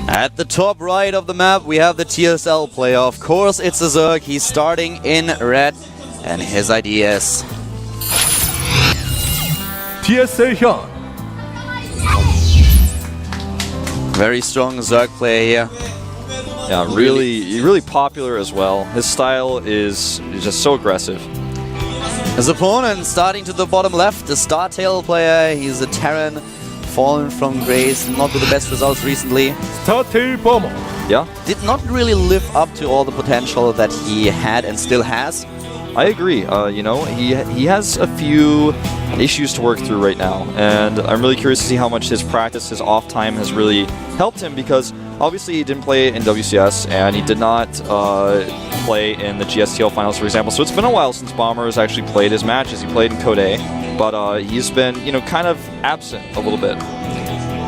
At the top right of the map, we have the GSL player. Of course, it's a Zerg. He's starting in red, and his ideas. GSL HyuN. Very strong Zerg player here. Yeah, really popular as well. His style is just so aggressive. His opponent starting to the bottom left, the StarTale player. He's a Terran, fallen from grace, not with the best results recently. StarTale Bomber. Yeah. Did not really live up to all the potential that he had and still has. I agree. You know, he has a few issues to work through right now, and I'm really curious to see how much his practice, his off time has really helped him, because obviously he didn't play in WCS and he did not play in the GSTL finals, for example. So it's been a while since Bomber has actually played his matches. He played in Code A, but he's been, you know, kind of absent a little bit.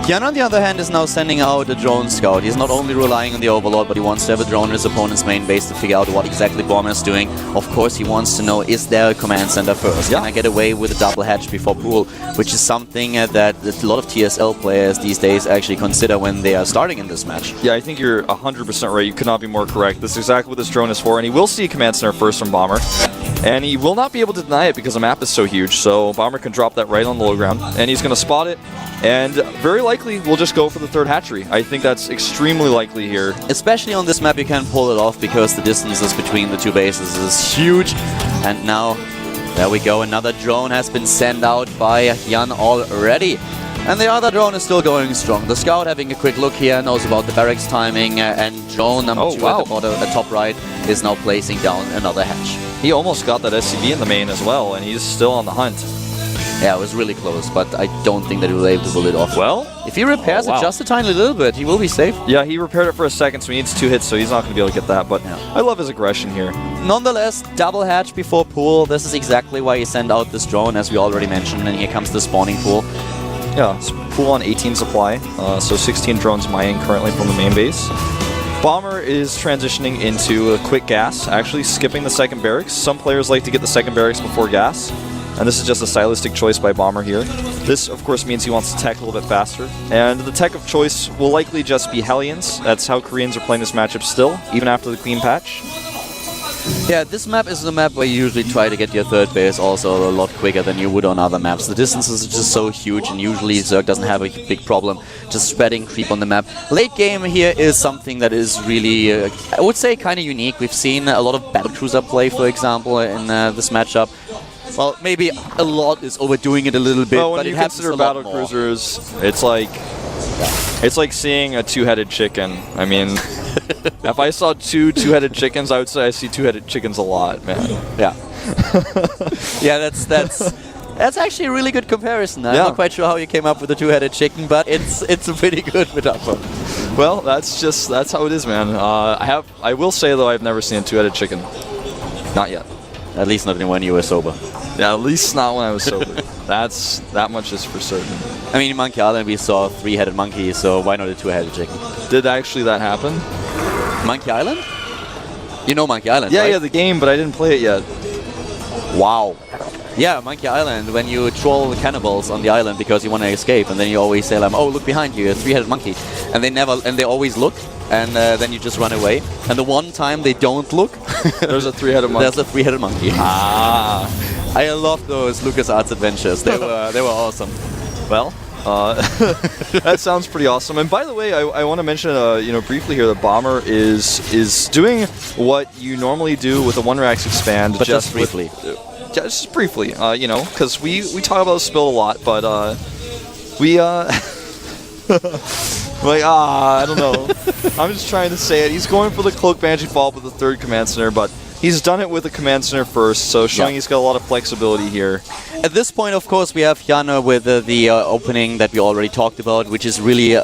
HyuN, on the other hand, is now sending out a drone scout. He's not only relying on the Overlord, but he wants to have a drone in his opponent's main base to figure out what exactly Bomber is doing. Of course, he wants to know, is there a command center first? Can I get away with a double hatch before pool? Which is something that a lot of TSL players these days actually consider when they are starting in this match. Yeah, I think you're 100% right. You could not be more correct. This is exactly what this drone is for, and he will see a command center first from Bomber. And he will not be able to deny it because the map is so huge, so Bomber can drop that right on the low ground, and he's going to spot it, and very likely we'll just go for the third hatchery. I think that's extremely likely here. Especially on this map, you can pull it off because the distances between the two bases is huge. And now, there we go, another drone has been sent out by HyuN already. And the other drone is still going strong. The scout having a quick look here, knows about the barracks timing, and drone number 2 at the top right is now placing down another hatch. He almost got that SCV in the main as well, and he's still on the hunt. Yeah, it was really close, but I don't think that he was able to pull it off. Well, if he repairs it just a tiny little bit, he will be safe. Yeah, he repaired it for a second, so he needs 2 hits, so he's not going to be able to get that, but I love his aggression here. Nonetheless, double hatch before pool. This is exactly why he sent out this drone, as we already mentioned, and here comes the spawning pool. Yeah, it's pool on 18 supply, so 16 drones mining currently from the main base. Bomber is transitioning into a quick gas, actually skipping the second barracks. Some players like to get the second barracks before gas, and this is just a stylistic choice by Bomber here. This, of course, means he wants to tech a little bit faster, and the tech of choice will likely just be HyuNs. That's how Koreans are playing this matchup still, even after the Queen patch. Yeah, this map is the map where you usually try to get your third base also a lot quicker than you would on other maps. The distances are just so huge, and usually Zerg doesn't have a big problem just spreading creep on the map. Late game here is something that is really, I would say, kind of unique. We've seen a lot of Battlecruiser play, for example, in this matchup. Well, maybe a lot is overdoing it a little bit, but when you consider Battlecruisers, it's like seeing a two-headed chicken. I mean, if I saw two-headed chickens, I would say I see two-headed chickens a lot, man. Yeah. Yeah, that's actually a really good comparison. I'm not quite sure how you came up with the two-headed chicken, but it's a pretty good metaphor. Well, that's how it is, man. I will say though, I've never seen a two-headed chicken. Not yet. At least not when you were sober. Yeah, at least not when I was sober. That much is for certain. I mean, in Monkey Island we saw a 3-headed monkey, so why not a 2-headed chicken? Did actually that happen? Monkey Island? You know Monkey Island, right? Yeah, the game, but I didn't play it yet. Wow. Yeah, Monkey Island, when you troll the cannibals on the island because you want to escape, and then you always say, like, oh, look behind you, a 3-headed monkey. And they always look, and then you just run away. And the one time they don't look, there's a 3-headed monkey. There's a 3-headed monkey. Ah. I love those LucasArts adventures. They were awesome. Well, that sounds pretty awesome. And by the way, I want to mention, briefly here that Bomber is doing what you normally do with a 1-Rax expand, but just briefly. Just briefly, because we talk about Spill a lot, but I don't know. I'm just trying to say it. He's going for the Cloak Banshee Vault with the 3rd Command Center, but he's done it with the Command Center first, so showing he's got a lot of flexibility here. At this point, of course, we have HyuN with the opening that we already talked about, which is really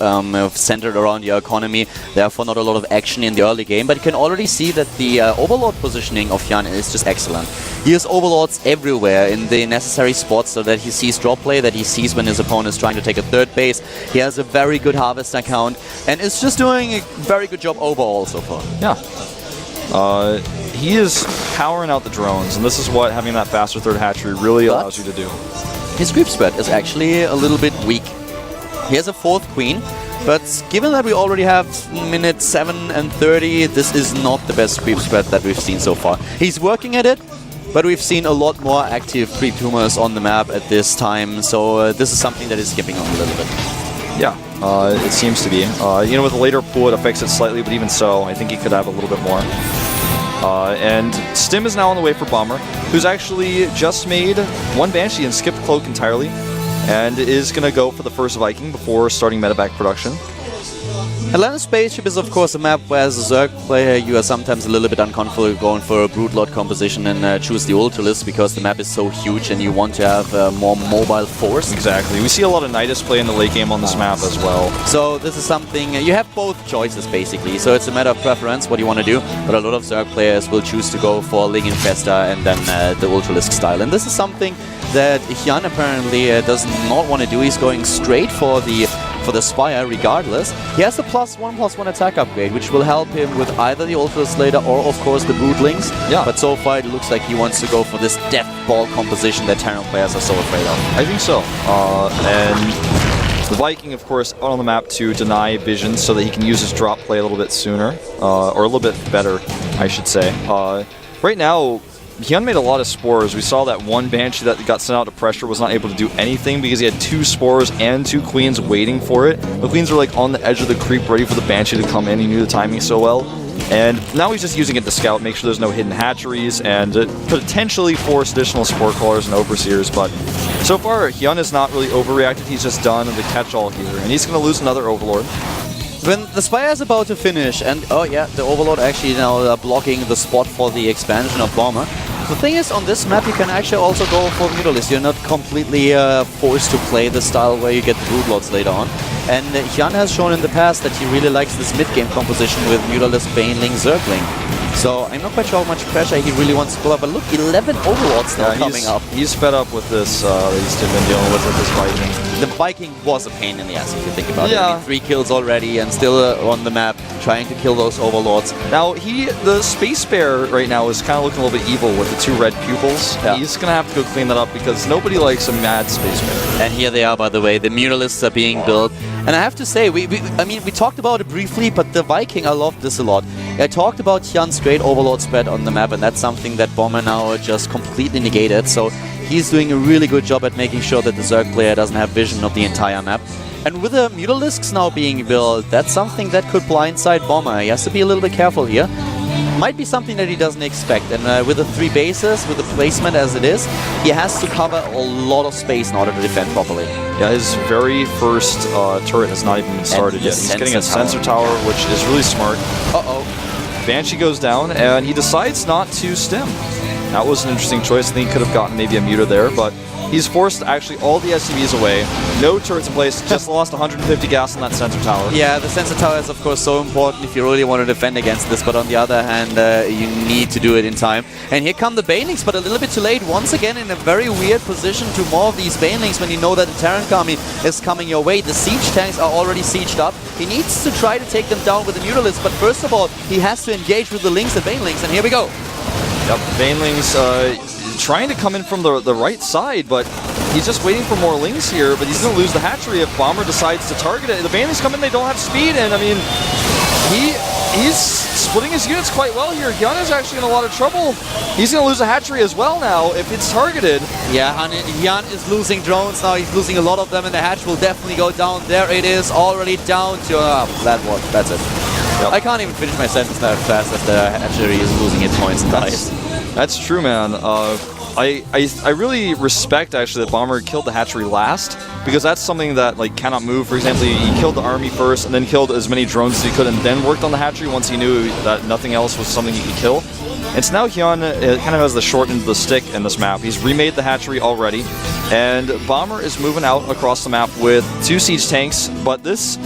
centered around the economy. Therefore, not a lot of action in the early game, but you can already see that the Overlord positioning of HyuN is just excellent. He has Overlords everywhere in the necessary spots so that he sees drop play, that he sees when his opponent is trying to take a 3rd base. He has a very good harvester count, and is just doing a very good job overall so far. Yeah. He is powering out the drones, and this is what having that faster 3rd hatchery really allows you to do. his creep spread is actually a little bit weak. He has a 4th queen, but given that we already have minute 7 and 30, this is not the best creep spread that we've seen so far. He's working at it, but we've seen a lot more active creep tumors on the map at this time, so this is something that is skipping on a little bit. Yeah, it seems to be. You know, with the later pool, it affects it slightly, but even so, I think he could have a little bit more. And Stim is now on the way for Bomber, who's actually just made 1 Banshee and skipped Cloak entirely, and is going to go for the first Viking before starting medevac production. Atlantis Spaceship is of course a map where as a Zerg player you are sometimes a little bit uncomfortable going for a Broodlord composition and choose the Ultralisk because the map is so huge and you want to have a more mobile force. Exactly. We see a lot of Nidus play in the late game on this map as well. So this is something, you have both choices basically, so it's a matter of preference what you want to do, but a lot of Zerg players will choose to go for Ling Infesta and then the Ultralisk style. And this is something that HyuN apparently does not want to do. He's going straight for the Spire regardless. He has the +1/+1 attack upgrade, which will help him with either the Ultralisk later or of course the Broodlings. Yeah. But so far it looks like he wants to go for this death ball composition that Terran players are so afraid of. I think so. And the Viking, of course, out on the map to deny vision so that he can use his drop play a little bit sooner, or a little bit better, I should say. Right now, HyuN made a lot of spores. We saw that 1 Banshee that got sent out to pressure was not able to do anything because he had 2 spores and 2 queens waiting for it. The queens were like on the edge of the creep ready for the Banshee to come in. He knew the timing so well. And now he's just using it to scout, make sure there's no hidden hatcheries, and potentially force additional spore crawlers and overseers. But so far, HyuN is not really overreacted. He's just done the catch-all here. And he's going to lose another Overlord. When the Spire is about to finish, and oh yeah, the Overlord actually now blocking the spot for the expansion of Bomber. The thing is, on this map you can actually also go for Mutalisk. You're not completely forced to play the style where you get Broodlords later on. And HyuN has shown in the past that he really likes this mid-game composition with Mutalisk, Baneling, Zergling. So I'm not quite sure how much pressure he really wants to pull up. But look, 11 Overlords now coming up. He's fed up with this that he's been dealing with this Viking. The Viking was a pain in the ass if you think about it. I mean, 3 kills already and still on the map trying to kill those Overlords. Now, the Space Bear right now is kind of looking a little bit evil with the 2 red pupils. Yeah. He's going to have to go clean that up because nobody likes a mad Space Bear. And here they are, by the way. The Mutalisks are being built. And I have to say, we talked about it briefly, but the Viking, I love this a lot. I talked about HyuN's great Overlord spread on the map, and that's something that Bomber now just completely negated. So he's doing a really good job at making sure that the Zerg player doesn't have vision of the entire map. And with the Mutalisks now being built, that's something that could blindside Bomber. He has to be a little bit careful here. Might be something that he doesn't expect. And with the 3 bases, with the placement as it is, he has to cover a lot of space in order to defend properly. Yeah, his very first turret has not even started yet. He's getting a sensor tower, which is really smart. Uh-oh. Banshee goes down, and he decides not to stim. That was an interesting choice. I think he could have gotten maybe a muta there, but he's forced actually all the SCVs away. No turrets in place, just lost 150 gas on that sensor tower. Yeah, the sensor tower is of course so important if you really want to defend against this, but on the other hand, you need to do it in time. And here come the Banelings, but a little bit too late. Once again in a very weird position to more of these Banelings when you know that the Terran army is coming your way. The siege tanks are already sieged up. He needs to try to take them down with the Mutalisk, but first of all, he has to engage with the Lings and Banelings, and here we go. Yep, Banelings trying to come in from the right side, but he's just waiting for more Lings here, but he's going to lose the hatchery if Bomber decides to target it. The Banelings come in, they don't have speed, and I mean, he's splitting his units quite well here. HyuN is actually in a lot of trouble. He's going to lose a hatchery as well now if it's targeted. Yeah, HyuN is losing drones now. He's losing a lot of them, and the hatch will definitely go down. There it is, already down to... that's it. Yep. I can't even finish my sentence that fast as the hatchery is losing its points and dies. That's true, man. I really respect actually that Bomber killed the hatchery last, because that's something that like cannot move. For example, he killed the army first and then killed as many drones as he could and then worked on the hatchery once he knew that nothing else was something he could kill. And so now HyuN kind of has the short end of the stick in this map. He's remade the hatchery already, and Bomber is moving out across the map with 2 siege tanks, but this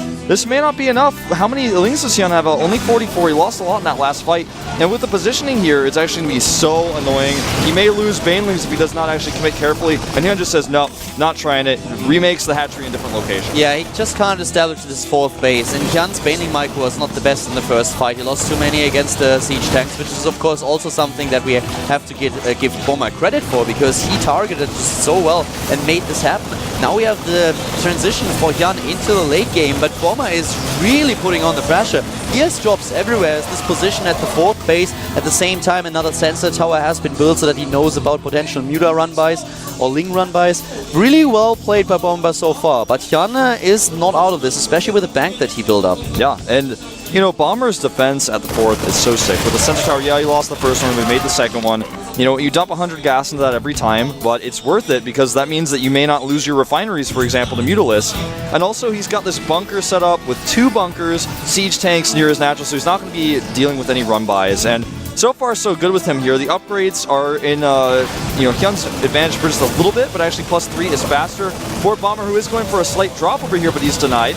may not be enough. How many Lings does HyuN have? Only 44. He lost a lot in that last fight. And with the positioning here, it's actually going to be so annoying. He may lose Banelings if he does not actually commit carefully. And HyuN just says, no, not trying it. Remakes the hatchery in different locations. Yeah, he just can't establish this 4th base. And HyuN's Baneling micro was not the best in the first fight. He lost too many against the siege tanks, which is of course also also something that we have to give Bomber credit for, because he targeted so well and made this happen. Now we have the transition for HyuN into the late game, but Bomber is really putting on the pressure. He has drops everywhere. As this position at the 4th base. At the same time, another sensor tower has been built so that he knows about potential Muta run-bys or Ling run-bys. Really well played by Bomber so far, but HyuN is not out of this, especially with the bank that he built up. Yeah, and you know, Bomber's defense at the 4th is so sick. With the sensor tower, yeah, he lost the first one, we made the second one. You know, you dump 100 gas into that every time, but it's worth it because that means that you may not lose your refineries, for example, to Mutalisk. And also, he's got this bunker set up with 2 bunkers, siege tanks near his natural, so he's not going to be dealing with any run-bys. And so far, so good with him here. The upgrades are in, you know, HyuN's advantage for just a little bit, but actually +3 is faster for Bomber, who is going for a slight drop over here, but he's denied.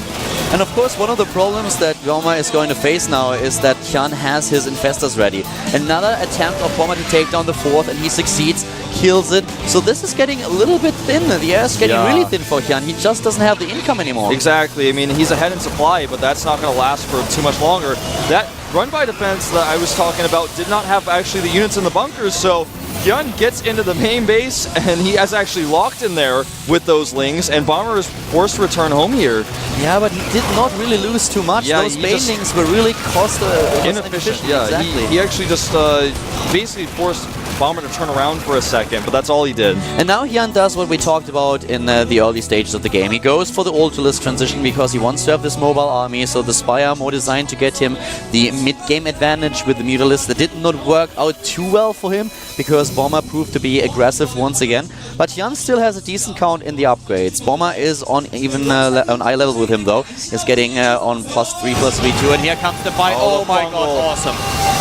And of course, one of the problems that Bomber is going to face now is that HyuN has his Infestors ready. Another attempt of Bomber to take down the 4th, and he succeeds, kills it. So this is getting a little bit thin. The air is getting really thin for HyuN. He just doesn't have the income anymore. Exactly. I mean, he's ahead in supply, but that's not going to last for too much longer. That run-by defense that I was talking about did not have actually the units in the bunkers, so HyuN gets into the main base, and he has actually locked in there with those Lings, and Bomber is forced to return home here. Yeah, but he did not really lose too much. Yeah, those Banelings were really inefficient. Yeah, exactly. he actually just basically forced Bomber to turn around for a second, but that's all he did. And now HyuN does what we talked about in the early stages of the game. He goes for the Ultralisk transition because he wants to have this mobile army, so the Spire are more designed to get him the mid-game advantage with the Mutalisk. That did not work out too well for him because Bomber proved to be aggressive once again. But HyuN still has a decent count in the upgrades. Bomber is on even on eye level with him though. He's getting on +3/+3/2, and here comes the fight. Oh my god, awesome.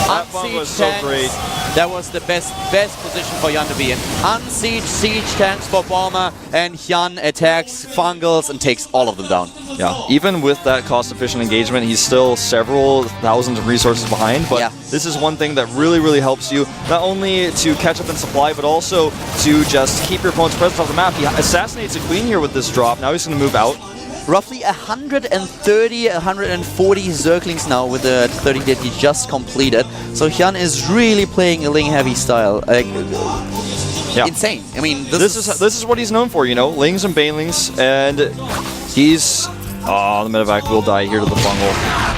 That one was so great. That was the best position for HyuN to be in. Unsiege siege tanks for Bomber, and HyuN attacks Fungals and takes all of them down. Yeah, even with that cost-efficient engagement, he's still several thousands of resources behind, but this is one thing that really, really helps you, not only to catch up in supply, but also to just keep your opponent's presence off the map. He assassinates a queen here with this drop. Now he's going to move out. Roughly 130, 140 Zerglings now with the 30 that he just completed. So HyuN is really playing a Ling-heavy style. Insane. I mean, this is what he's known for, you know, Lings and Banelings, and he's... Oh, the medevac will die here to the fungal.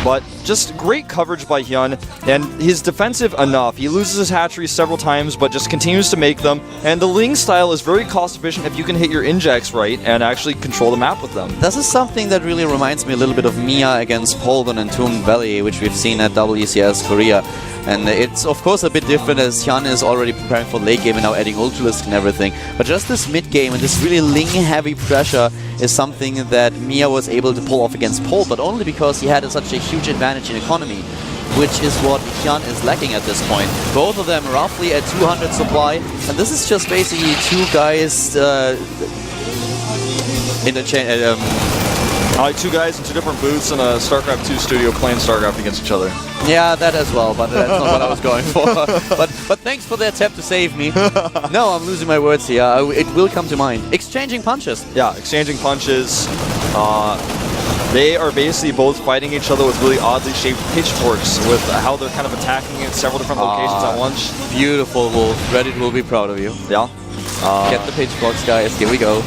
But just great coverage by HyuN, and he's defensive enough. He loses his hatcheries several times, but just continues to make them. And the Ling style is very cost efficient if you can hit your injects right and actually control the map with them. This is something that really reminds me a little bit of Mia against Poldon and Toon Valley, which we've seen at WCS Korea. And it's of course a bit different as HyuN is already preparing for late game and now adding Ultralisk and everything. But just this mid game and this really Ling-heavy pressure is something that Mia was able to pull off against Pol, but only because he had such a huge advantage in economy, which is what HyuN is lacking at this point. Both of them roughly at 200 supply, and this is just basically 2 guys in the chain. Like 2 guys in 2 different booths in a StarCraft 2 studio playing StarCraft against each other. Yeah, that as well, but that's not what I was going for. But thanks for the attempt to save me. No, I'm losing my words here. It will come to mind. Exchanging punches. Yeah, exchanging punches. They are basically both fighting each other with really oddly shaped pitchforks with how they're kind of attacking at several different locations at once. Beautiful, Wolf. Reddit will be proud of you. Yeah. Get the pitchforks, guys. Here we go.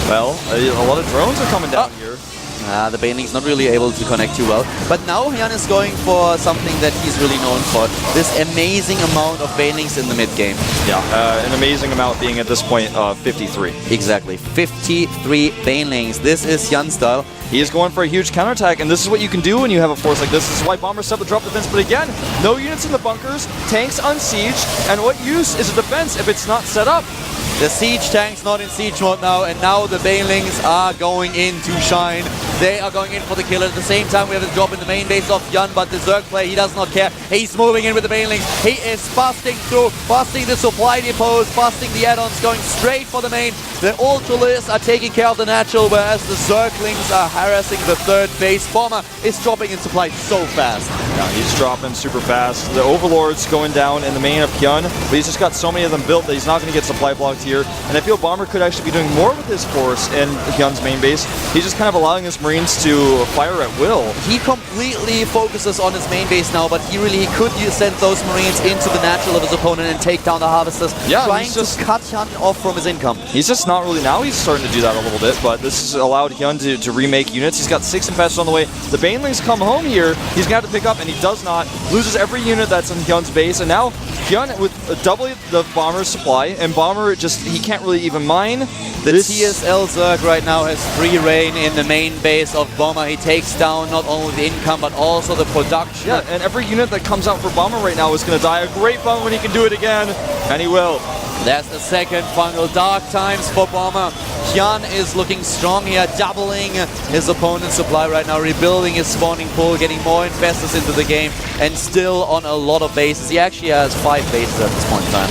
Well, a lot of drones are coming down here. The Baneling's not really able to connect too well. But now HyuN is going for something that he's really known for. This amazing amount of Banelings in the mid-game. Yeah, an amazing amount being at this point 53. Exactly, 53 Banelings. This is HyuN style. He is going for a huge counterattack, and this is what you can do when you have a force like this. This is why Bomber set the drop defense, but again, no units in the bunkers, tanks unsieged, and what use is a defense if it's not set up? The siege tank's not in siege mode now, and now the Banelings are going in to shine. They are going in for the kill. At the same time, we have a drop in the main base of HyuN, but the Zerg player, he does not care. He's moving in with the Banelings. He is busting through, busting the supply depots, busting the add-ons, going straight for the main. The Ultralists are taking care of the natural, whereas the Zerglings are harassing the 3rd base. Bomber is dropping in supply so fast. Yeah, he's dropping super fast. The Overlord's going down in the main of HyuN, but he's just got so many of them built that he's not going to get supply blocked here. And I feel Bomber could actually be doing more with his force in HyuN's main base. He's just kind of allowing his Marines to fire at will. He completely focuses on his main base now, but he could send those Marines into the natural of his opponent and take down the Harvesters, yeah, trying to cut HyuN off from his income. He's just not really, now he's starting to do that a little bit, but this has allowed HyuN to remake units. He's got 6 Infestors on the way. The Banelings come home here, he's going to have to pick up, and he does not. Loses every unit that's in HyuN's base, and now HyuN with double the Bomber's supply, and Bomber he can't really even mine. The TSL Zerg right now has free reign in the main base of Bomber. He takes down not only the income, but also the production. Yeah, and every unit that comes out for Bomber right now is going to die a great bummer when he can do it again, and he will. There's the second fungal. Dark times for Bomber. HyuN is looking strong here, doubling his opponent's supply right now, rebuilding his spawning pool, getting more Infestors into the game, and still on a lot of bases. He actually has 5 bases at this point in time.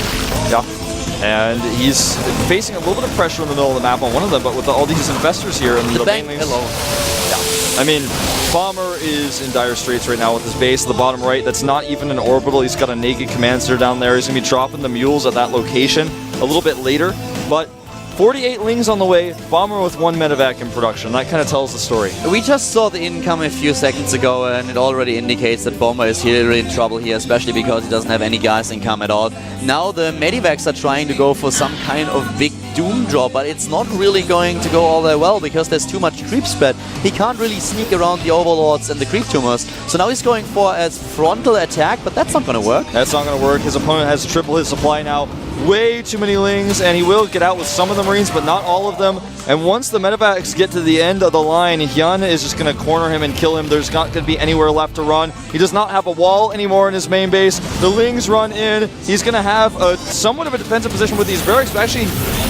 Yeah. And he's facing a little bit of pressure in the middle of the map on one of them, but with all these Infestors here and the bank Banelings alone. Yeah. I mean, Bomber is in dire straits right now with his base. The bottom right, that's not even an orbital. He's got a naked command center down there. He's going to be dropping the mules at that location a little bit later. But 48 Lings on the way, Bomber with 1 medevac in production. That kind of tells the story. We just saw the income a few seconds ago, and it already indicates that Bomber is here in trouble here, especially because he doesn't have any gas income at all. Now the medivacs are trying to go for some kind of big doom drop, but it's not really going to go all that well because there's too much creep spread. He can't really sneak around the Overlords and the creep tumors. So now he's going for a frontal attack, but that's not going to work. That's not going to work. His opponent has triple his supply now. Way too many Lings, and he will get out with some of the Marines, but not all of them. And once the medevacs get to the end of the line, HyuN is just going to corner him and kill him. There's not going to be anywhere left to run. He does not have a wall anymore in his main base. The Lings run in. He's going to have somewhat of a defensive position with these barracks, but actually,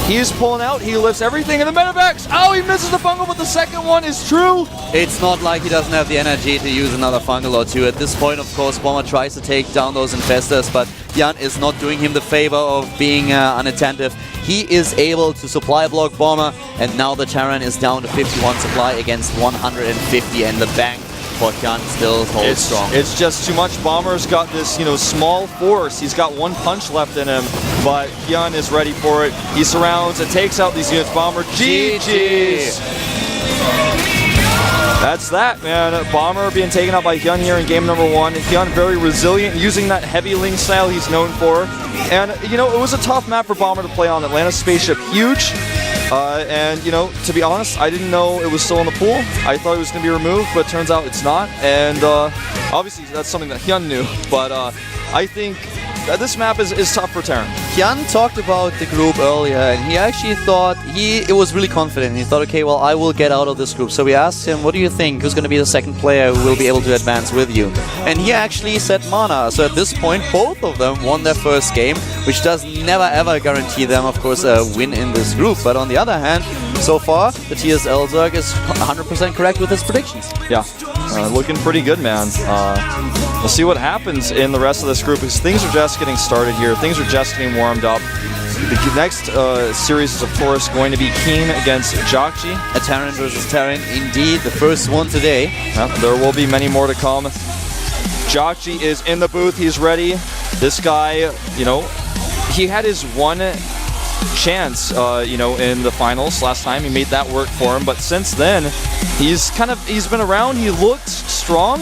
he is pulling out. He lifts everything in the medevacs. Oh, he misses the fungal, but the second one is true. It's not like he doesn't have the energy to use another fungal or two. At this point, of course, Bomber tries to take down those Infestors, but HyuN is not doing him the favor of being unattentive. He is able to supply block Bomber, and now the Terran is down to 51 supply against 150, and the bank for HyuN still holds strong. It's just too much. Bomber's got this, small force. He's got 1 punch left in him, but HyuN is ready for it. He surrounds and takes out these units. Bomber, GG's! That's that, man. Bomber being taken out by HyuN here in game number 1. HyuN very resilient, using that heavy Ling style he's known for. And, it was a tough map for Bomber to play on. Atlantis spaceship, huge. And, to be honest, I didn't know it was still in the pool. I thought it was going to be removed, but it turns out it's not. And obviously, that's something that HyuN knew. But I think this map is tough for Terran. HyuN talked about the group earlier, and he actually thought, he was really confident. He thought, okay, well, I will get out of this group. So we asked him, what do you think? Who's going to be the second player who will be able to advance with you? And he actually said Mana. So at this point, both of them won their first game, which does never ever guarantee them, of course, a win in this group. But on the other hand, so far, the TSL Zerg is 100% correct with his predictions. Yeah, looking pretty good, man. We'll see what happens in the rest of this group, because things are just getting started here. Things are just getting warmed up. The next series is, of course, going to be Keen against Jakji. A Terran versus Terran, indeed, the first one today. There will be many more to come. Jakji is in the booth. He's ready. This guy, he had his one chance, in the finals last time. He made that work for him, but since then, he's been around. He looked strong,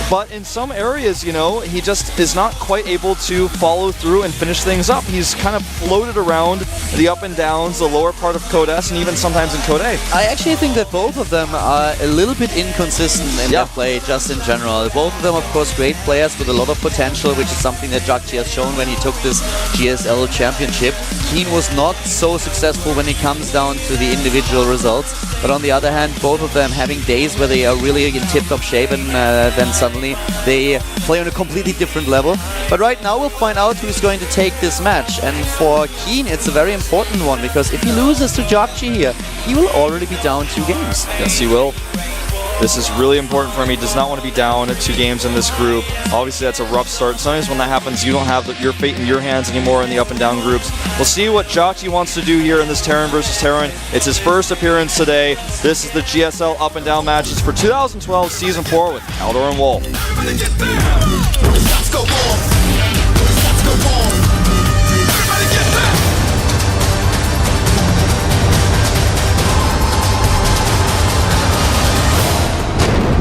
but in some areas, he just is not quite able to follow through and finish things up. He's kind of floated around the up and downs, the lower part of Code S, and even sometimes in Code A. I actually think that both of them are a little bit inconsistent in their play, just in general. Both of them, of course, great players with a lot of potential, which is something that Jakji has shown when he took this GSL championship. Keen was not so successful when it comes down to the individual results, but on the other hand, both of them having days where they are really in tip-top shape, and then suddenly they play on a completely different level. But right now we'll find out who's going to take this match, and for Keen it's a very important one, because if he loses to Jakji here, he will already be down 2 games. Yes, he will. This is really important for him. He does not want to be down 2 games in this group. Obviously, that's a rough start. Sometimes when that happens, you don't have your fate in your hands anymore in the up and down groups. We'll see what Jakji wants to do here in this Terran versus Terran. It's his first appearance today. This is the GSL up and down match. It's for 2012 Season 4 with Haldor and Wolf.